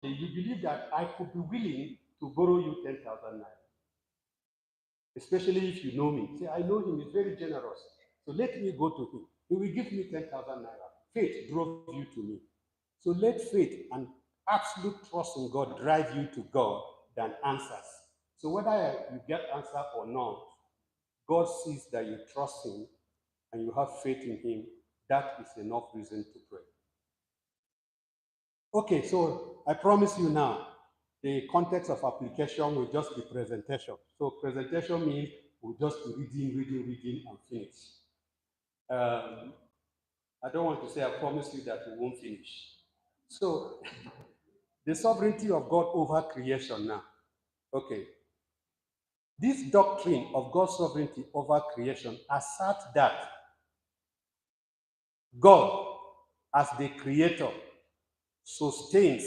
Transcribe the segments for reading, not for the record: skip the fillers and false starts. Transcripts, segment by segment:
you believe that I could be willing to borrow you 10,000 naira, especially if you know me. Say, I know him, he's very generous. So let me go to him. He will give me 10,000 naira. Faith drove you to me. So let faith and absolute trust in God drive you to God than answers. So whether you get answer or not, God sees that you trust him and you have faith in him. That is enough reason to pray. Okay, so I promise you now, the context of application will just be presentation. So presentation means we'll just be reading, and finish. I don't want to say I promise you that we won't finish. So the sovereignty of God over creation now. Okay. This doctrine of God's sovereignty over creation asserts that God, as the creator, sustains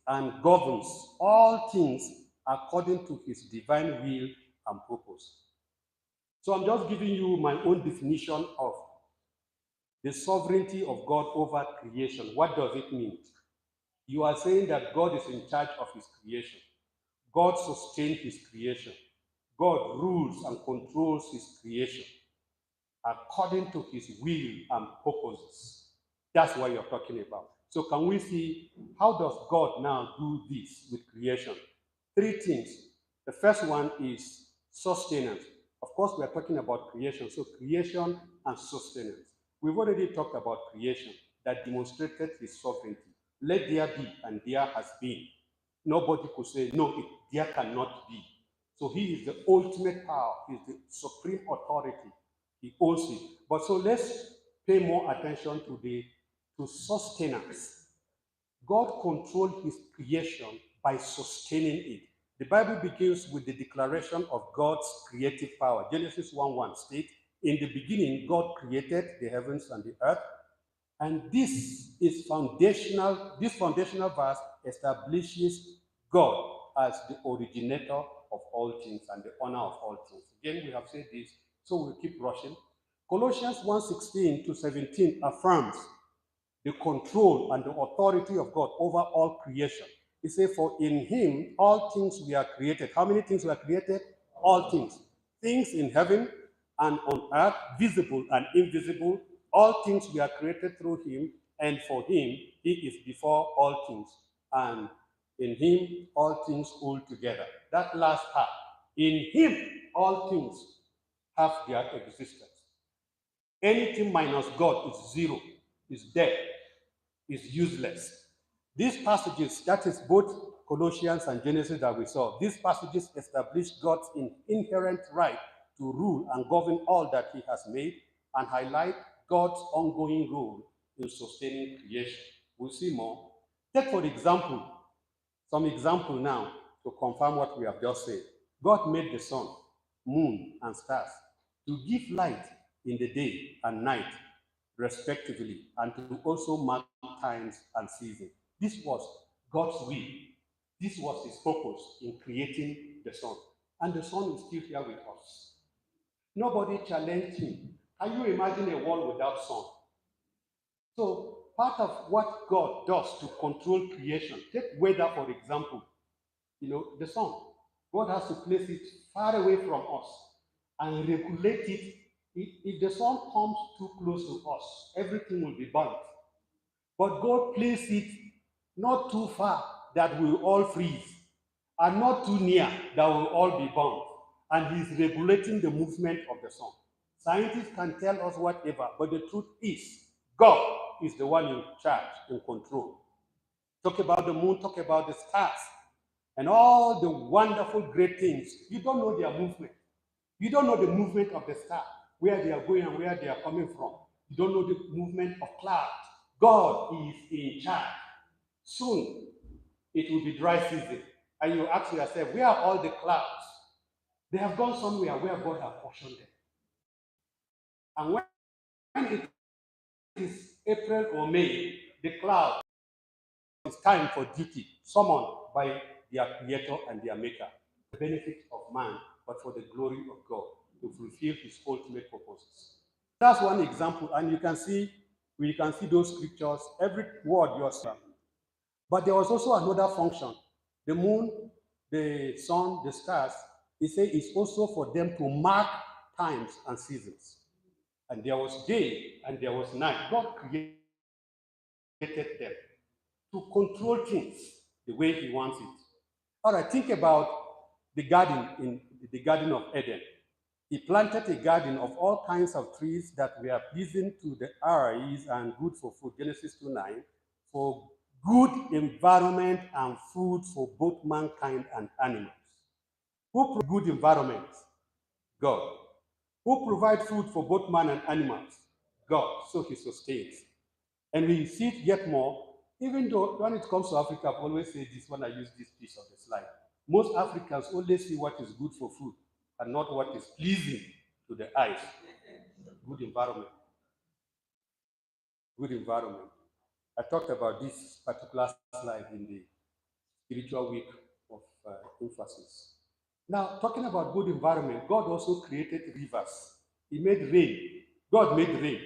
and governs all things according to his divine will and purpose. So I'm just giving you my own definition of the sovereignty of God over creation. What does it mean? You are saying that God is in charge of his creation. God sustains his creation. God rules and controls his creation according to his will and purposes. That's what you're talking about. So can we see how does God now do this with creation? Three things. The first one is sustenance. Of course, we are talking about creation. So creation and sustenance. We've already talked about creation that demonstrated his sovereignty. Let there be, and there has been. Nobody could say, no, there cannot be. So he is the ultimate power. He is the supreme authority. He owns it. But so let's pay more attention to sustenance. God controlled his creation by sustaining it. The Bible begins with the declaration of God's creative power. Genesis 1:1 states, in the beginning, God created the heavens and the earth. And this foundational verse establishes God as the originator of all things and the owner of all things. Again, we have said this, so we'll keep rushing. Colossians 1:16 to 17 affirms the control and the authority of God over all creation. It says, for in him all things were created. How many things were created? All things. Things in heaven and on earth, visible and invisible, all things were created through him, and for him, he is before all things. And in him, all things hold together. That last part, in him, all things have their existence. Anything minus God is zero, is dead, is useless. These passages, that is both Colossians and Genesis that we saw, these passages establish God's inherent right to rule and govern all that he has made and highlight God's ongoing role in sustaining creation. We'll see more. Take for example, some example now to confirm what we have just said. God made the sun, moon, and stars to give light in the day and night, respectively, and to also mark times and seasons. This was God's will. This was his purpose in creating the sun. And the sun is still here with us. Nobody challenged him. Can you imagine a world without sun? So part of what God does to control creation, take weather for example, the sun. God has to place it far away from us and regulate it. If the sun comes too close to us, everything will be burnt. But God placed it not too far that we will all freeze, and not too near that we will all be burnt. And He's regulating the movement of the sun. Scientists can tell us whatever, but the truth is, God is the one in charge, in control. Talk about the moon, talk about the stars, and all the wonderful great things. You don't know their movement. You don't know the movement of the star, where they are going and where they are coming from. You don't know the movement of clouds. God is in charge. Soon, it will be dry season. And you ask yourself, where are all the clouds? They have gone somewhere where God has portioned them. And when it is April or May, the cloud is time for duty, summoned by their creator and their maker. The benefit of man, but for the glory of God, to fulfill his ultimate purposes. That's one example, and we can see those scriptures, every word you are saying. But there was also another function. The moon, the sun, the stars, he said it's also for them to mark times and seasons. And there was day and there was night. God created them to control things the way he wants it. All right, think about the garden in the Garden of Eden. He planted a garden of all kinds of trees that were pleasing to the eyes and good for food, Genesis 2:9, for good environment and food for both mankind and animals. Who provides good environment? God. Who provides food for both man and animals? God. So he sustains. And we see it yet more, even though when it comes to Africa, I always say this when I use this piece of the slide. Most Africans only see what is good for food and not what is pleasing to the eyes. Good environment. Good environment. I talked about this particular slide in the spiritual week of emphasis. Now, talking about good environment, God also created rivers. He made rain. God made rain,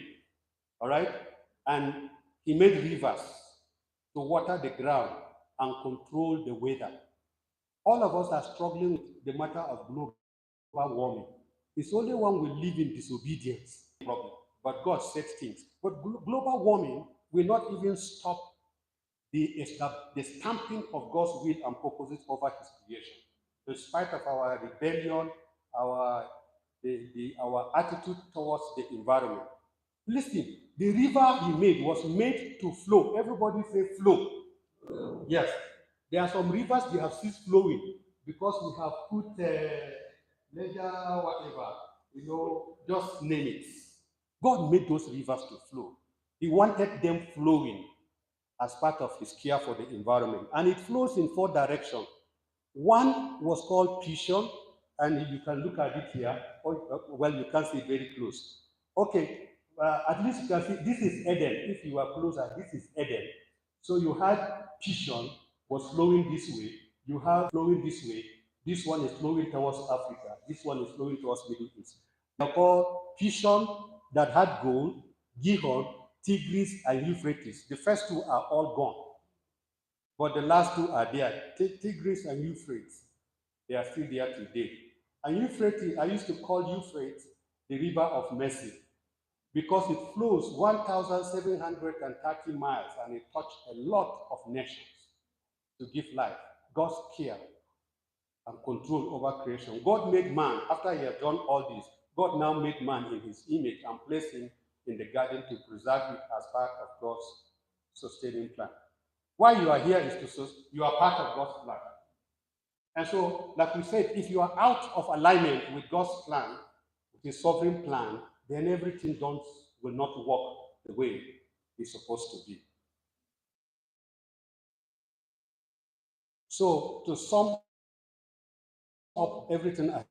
all right? And he made rivers to water the ground and control the weather. All of us are struggling with the matter of global warming. It's only when we live in disobedience problem. But God sets things. But global warming will not even stop the stamping of God's will and purposes over his creation. In spite of our rebellion, our our attitude towards the environment. Listen, the river he made was made to flow. Everybody say flow. Yes. There are some rivers they have ceased flowing because we have put leisure, whatever, just name it. God made those rivers to flow. He wanted them flowing as part of his care for the environment. And it flows in four directions. One was called Pishon, and you can look at it here. Well, you can see it very close. Okay, at least you can see this is Eden. If you are closer, this is Eden. So you had Pishon was flowing this way. You have flowing this way. This one is flowing towards Africa. This one is flowing towards Middle East. They are called Pishon that had gold, Gihon, Tigris, and Euphrates. The first two are all gone. But the last two are there. Tigris and Euphrates. They are still there today. And Euphrates, I used to call Euphrates the river of mercy because it flows 1,730 miles and it touched a lot of nations to give life. God's care and control over creation. God made man, after he had done all this, God now made man in his image and placed him in the garden to preserve it as part of God's sustaining plan. Why you are here is you are part of God's plan. And so, like we said, if you are out of alignment with God's plan, with his sovereign plan, then everything will not work the way it's supposed to be. So, to sum up everything I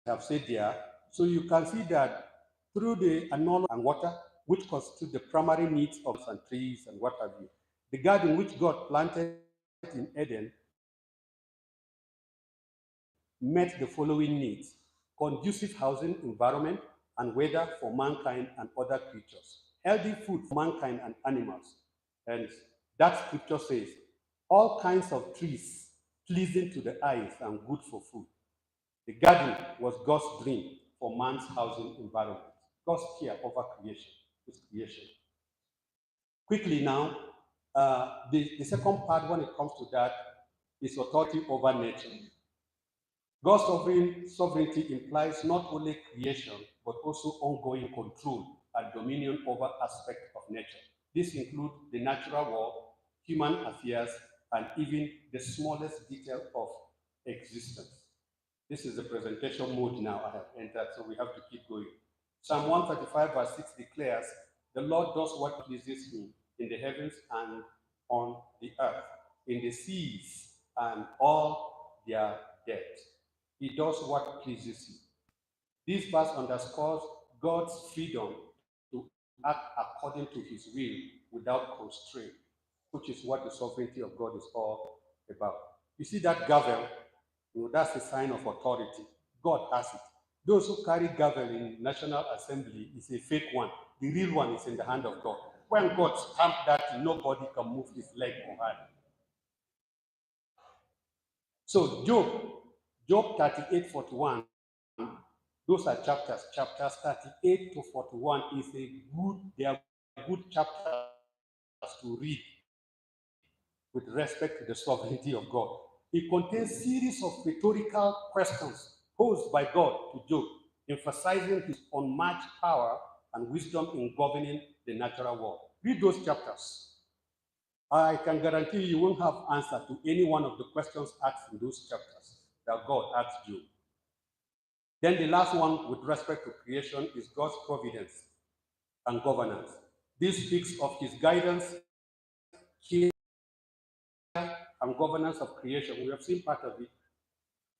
have said there, so you can see that through the acknowledgement and water, which constitute the primary needs of and trees and what have you, the garden which God planted in Eden met the following needs: conducive housing environment and weather for mankind and other creatures, healthy food for mankind and animals. And that scripture says, all kinds of trees pleasing to the eyes and good for food. The garden was God's dream for man's housing environment, God's care over creation, his creation. Quickly now, the second part when it comes to that is authority over nature. God's sovereignty implies not only creation, but also ongoing control and dominion over aspects of nature. This includes the natural world, human affairs, and even the smallest detail of existence. This is the presentation mode now I have entered, so we have to keep going. Psalm 135 verse 6 declares, the Lord does what pleases him in the heavens and on the earth, in the seas and all their depths. He does what pleases him. This verse underscores God's freedom to act according to his will without constraint, which is what the sovereignty of God is all about. You see that gavel, that's a sign of authority. God has it. Those who carry gavel in National Assembly is a fake one. The real one is in the hand of God. when God stamped that, nobody can move his leg or hand. So Job 38:41, those are chapters. Chapters 38 to 41 they are good chapters to read with respect to the sovereignty of God. It contains series of rhetorical questions posed by God to Job, emphasizing his unmatched power and wisdom in governing the natural world. Read those chapters. I can guarantee you won't have answer to any one of the questions asked in those chapters that God asked Job. Then the last one with respect to creation is God's providence and governance. This speaks of his guidance, care, and governance of creation. We have seen part of it.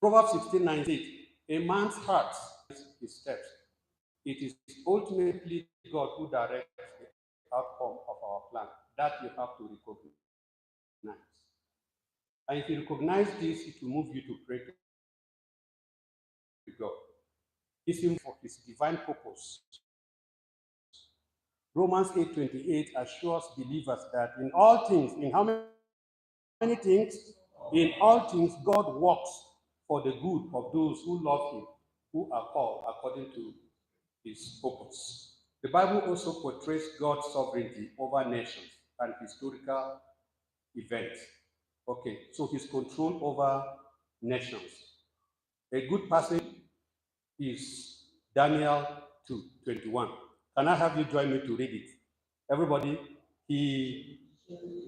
Proverbs 16:19, a man's heart is his steps. It is ultimately God who directs the outcome of our plan. That you have to recognize. And if you recognize this, it will move you to pray to God. It's for his divine purpose. Romans 8:28 assures believers that in all things, in how many things? In all things, God works for the good of those who love him, who are called according to his purpose. The Bible also portrays God's sovereignty over nations and historical events. Okay, so his control over nations. A good passage is Daniel 2:21. Can I have you join me to read it? Everybody, he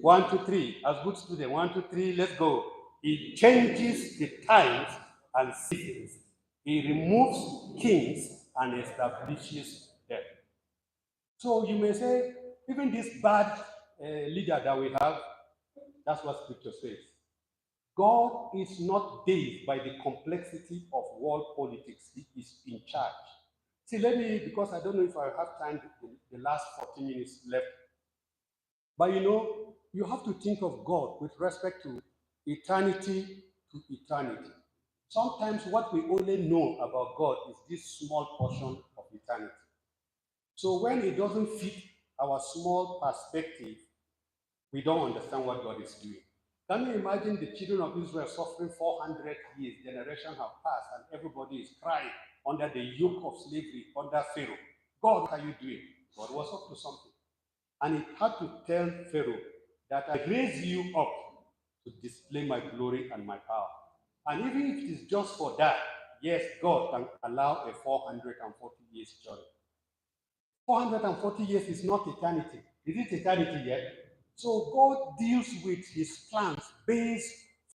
1, 2, 3. As good student, 1, 2, 3, let's go. He changes the times and seasons. He removes kings and establishes them. So you may say, even this bad leader that we have, that's what scripture says. God is not dazed by the complexity of world politics. He is in charge. See, because I don't know if I have time, the last 40 minutes left. But you have to think of God with respect to eternity to eternity. Sometimes what we only know about God is this small portion of eternity. So when it doesn't fit our small perspective, we don't understand what God is doing. Can you imagine the children of Israel suffering 400 years, generations have passed, and everybody is crying under the yoke of slavery, under Pharaoh? God, what are you doing? God was up to something. And he had to tell Pharaoh that I raise you up to display my glory and my power. And even if it is just for that, yes, God can allow a 440 years journey. 440 years is not eternity. Is it eternity yet? So God deals with his plans based